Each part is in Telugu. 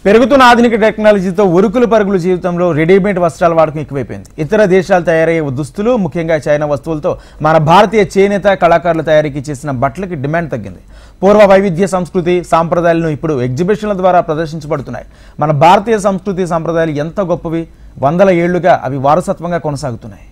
పెరుగుతున్న ఆధునిక టెక్నాలజీతో ఉరుకులు పరుగుల జీవితంలో రెడీమేడ్ వస్త్రాల వాడకం ఎక్కువైపోయింది. ఇతర దేశాలు తయారయ్యే దుస్తులు, ముఖ్యంగా చైనా వస్తువులతో మన భారతీయ చేనేత కళాకారుల తయారీకి చేసిన బట్టలకి డిమాండ్ తగ్గింది. పూర్వ వైవిధ్య సంస్కృతి సాంప్రదాయాలను ఇప్పుడు ఎగ్జిబిషన్ల ద్వారా ప్రదర్శించబడుతున్నాయి. మన భారతీయ సంస్కృతి సాంప్రదాయాలు ఎంత గొప్పవి, వందల ఏళ్లుగా అవి వారసత్వంగా కొనసాగుతున్నాయి.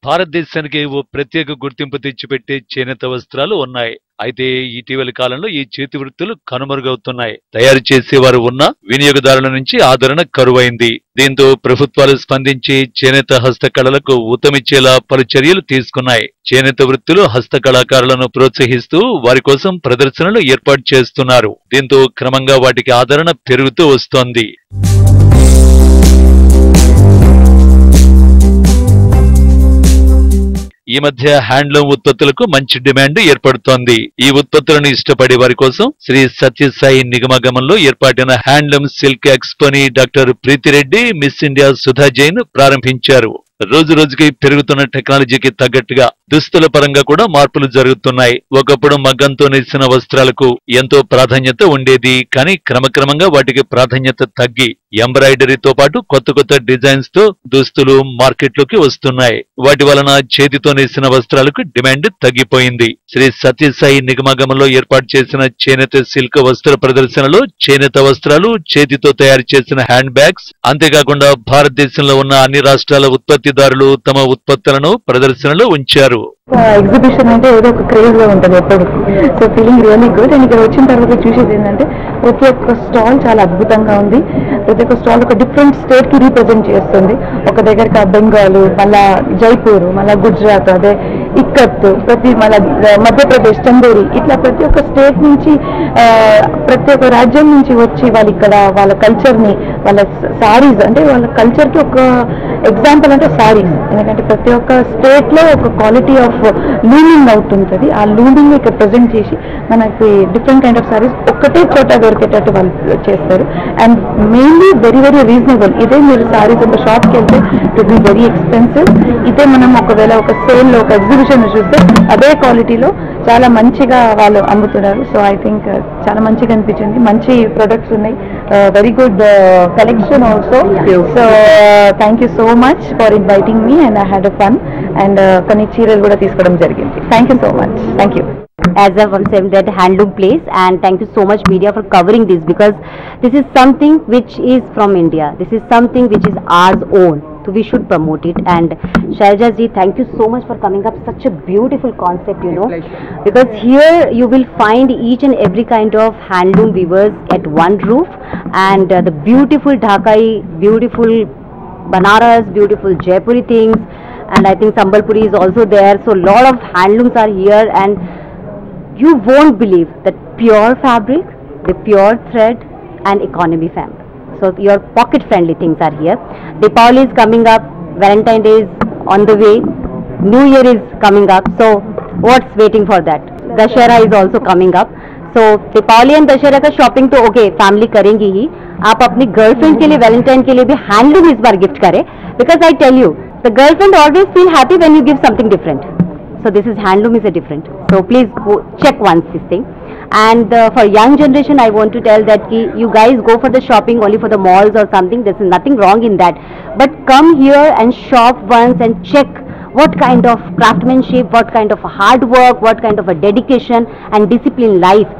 భారతదేశానికి ఓ ప్రత్యేక గుర్తింపు తెచ్చిపెట్టే చేనేత వస్త్రాలు ఉన్నాయి. అయితే ఇటీవలి కాలంలో ఈ చేతి వృత్తులు కనుమరుగవుతున్నాయి. తయారు చేసేవారు ఉన్న వినియోగదారుల నుంచి ఆదరణ కరువైంది. దీంతో ప్రభుత్వాలు స్పందించి చేనేత హస్తకళలకు ఊతమిచ్చేలా పలు చర్యలు తీసుకున్నాయి. చేనేత వృత్తులు హస్తకళాకారులను ప్రోత్సహిస్తూ వారి కోసం ప్రదర్శనలు ఏర్పాటు చేస్తున్నారు. దీంతో క్రమంగా వాటికి ఆదరణ పెరుగుతూ వస్తోంది. ఈ మధ్య హ్యాండ్లూమ్ ఉత్పత్తులకు మంచి డిమాండ్ ఏర్పడుతోంది. ఈ ఉత్పత్తులను ఇష్టపడే వారి కోసం శ్రీ సత్యసాయి నిగమగమంలో ఏర్పాటైన హ్యాండ్లూమ్ సిల్క్ ఎక్స్పోని doctor Preethi Reddy, miss India Sudha Jain ప్రారంభించారు. రోజు రోజుకి పెరుగుతున్న టెక్నాలజీకి తగ్గట్టుగా దుస్తుల పరంగా కూడా మార్పులు జరుగుతున్నాయి. ఒకప్పుడు మగ్గంతో నేసిన వస్త్రాలకు ఎంతో ప్రాధాన్యత ఉండేది. కానీ క్రమక్రమంగా వాటికి ప్రాధాన్యత తగ్గి ఎంబ్రాయిడరీతో పాటు కొత్త కొత్త డిజైన్స్ తో దుస్తులు మార్కెట్లోకి వస్తున్నాయి. వాటి వలన చేతితో నేసిన వస్త్రాలకు డిమాండ్ తగ్గిపోయింది. శ్రీ సత్యసాయి నిగమగమంలో ఏర్పాటు చేసిన చేనేత సిల్క్ వస్త్ర ప్రదర్శనలో చేనేత వస్త్రాలు, చేతితో తయారు చేసిన హ్యాండ్ బ్యాగ్స్, అంతేకాకుండా భారతదేశంలో ఉన్న అన్ని రాష్ట్రాల ఉత్పత్తిదారులు తమ ఉత్పత్తులను ప్రదర్శనలో ఉంచారు. ఎగ్జిబిషన్ అంటే ఏదో ఒక క్రేజ్ గా ఉంటుంది ఎప్పుడు. So feeling really good. And ఇక్కడ వచ్చిన తర్వాత చూసేది ఏంటంటే ప్రతి ఒక్క స్టాల్ చాలా అద్భుతంగా ఉంది. ప్రతి ఒక్క స్టాల్ ఒక డిఫరెంట్ స్టేట్ కి రీప్రజెంట్ చేస్తుంది. ఒక దగ్గర బెంగాల్, మళ్ళా జైపూర్, మళ్ళా గుజరాత్, అదే ఇక్కత్, మళ్ళా మధ్యప్రదేశ్, చందేరి, ఇట్లా ప్రతి ఒక్క స్టేట్ నుంచి ప్రతి ఒక్క రాజ్యం నుంచి వచ్చి వాళ్ళు ఇక్కడ వాళ్ళ కల్చర్ ని, వాళ్ళ సారీస్ అంటే వాళ్ళ కల్చర్ కి ఒక ఎగ్జాంపుల్ అంటే సారీస్. ఎందుకంటే ప్రతి ఒక్క స్టేట్ లో ఒక క్వాలిటీ ఆఫ్ లూమింగ్ అవుతుంటుంది. ఆ లూమింగ్ ఇక్కడ ప్రజెంట్ చేసి మనకి డిఫరెంట్ కైండ్ ఆఫ్ సారీస్ ఒక్కటే చోట దొరికేటట్టు వాళ్ళు చేస్తారు. And mainly very very reasonable. ఇదే మీరు సారీస్ ఒక షాప్కి వెళ్తే ఇట్ బి వెరీ ఎక్స్పెన్సివ్. ఇదే మనం ఒకవేళ ఒక సేల్లో, ఒక ఎగ్జిబిషన్ చూస్తే అదే క్వాలిటీలో చాలా మంచిగా వాళ్ళు అమ్ముతున్నారు. సో ఐ థింక్ చాలా మంచిగా అనిపించింది. మంచి ప్రొడక్ట్స్ ఉన్నాయి, very good collection also. So thank you so much for inviting me and I had a fun. And కొన్ని చీరలు కూడా తీసుకోవడం జరిగింది. Thank you so much. Thank you. As I once said, that handloom place, and thank you so much media for covering this, because this is something which is from India. This is something which is ours own. So we should promote it. And Shailaja ji, thank you so much for coming up such a beautiful concept, you know, because here you will find each and every kind of handloom weavers at one roof, and the beautiful Dhakai, beautiful Banaras, beautiful Jaipuri things, and I think Sambalpuri is also there. So lot of handlooms are here, and you won't believe that pure fabric, the pure thread and economy fabric. So your pocket friendly things are here. Deepavali is coming up, Valentine Day is on the way, New Year is coming up. So what's waiting for that? Dashera is also coming up. So Deepavali and Dashera का shopping तो okay family करेंगी ही. आप अपनी girlfriend के लिए Valentine के लिए भी handloom इस बार gift करें, because I tell you the girlfriend always feel happy when you give something different. So this is handloom is a different. So please go check once this thing. And for young generation, I want to tell that you guys go for the shopping only for the malls or something. There is nothing wrong in that. But come here and shop once and check what kind of craftsmanship, what kind of hard work, what kind of a dedication and disciplined life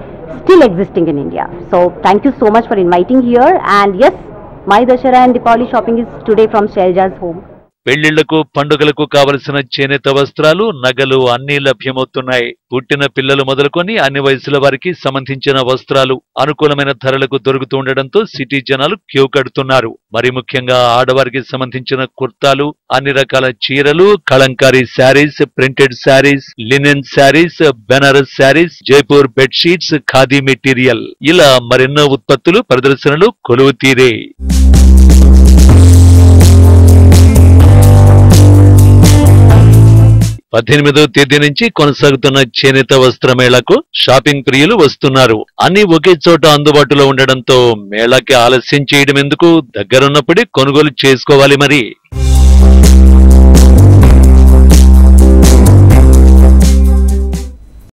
still existing in India. So thank you so much for inviting here. And yes, my Dashera and Deepavali shopping is today from Shailaja's home. పెళ్లిళ్లకు, పండుగలకు కావలసిన చేనేత వస్త్రాలు, నగలు అన్నీ లభ్యమవుతున్నాయి. పుట్టిన పిల్లలు మొదలుకొని అన్ని వయసుల వారికి సంబంధించిన వస్త్రాలు అనుకూలమైన ధరలకు దొరుకుతుండటంతో సిటీ జనాలు క్యూ కడుతున్నారు. మరి ముఖ్యంగా ఆడవారికి సంబంధించిన కుర్తాలు, అన్ని రకాల చీరలు, kalamkari saris, printed saris, linen saris, Banaras saris, Jaipur bedsheets, khadi material, ఇలా మరెన్నో ఉత్పత్తులు ప్రదర్శనలు కొలువు తీరే. 18వ తేదీ నుంచి కొనసాగుతున్న చేనేత వస్త్ర మేళాకు షాపింగ్ ప్రియులు వస్తున్నారు. అన్ని ఒకే చోట అందుబాటులో ఉండడంతో మేళాకి ఆలస్యం చేయడం ఎందుకు, దగ్గరున్నప్పుడే కొనుగోలు చేసుకోవాలి మరి.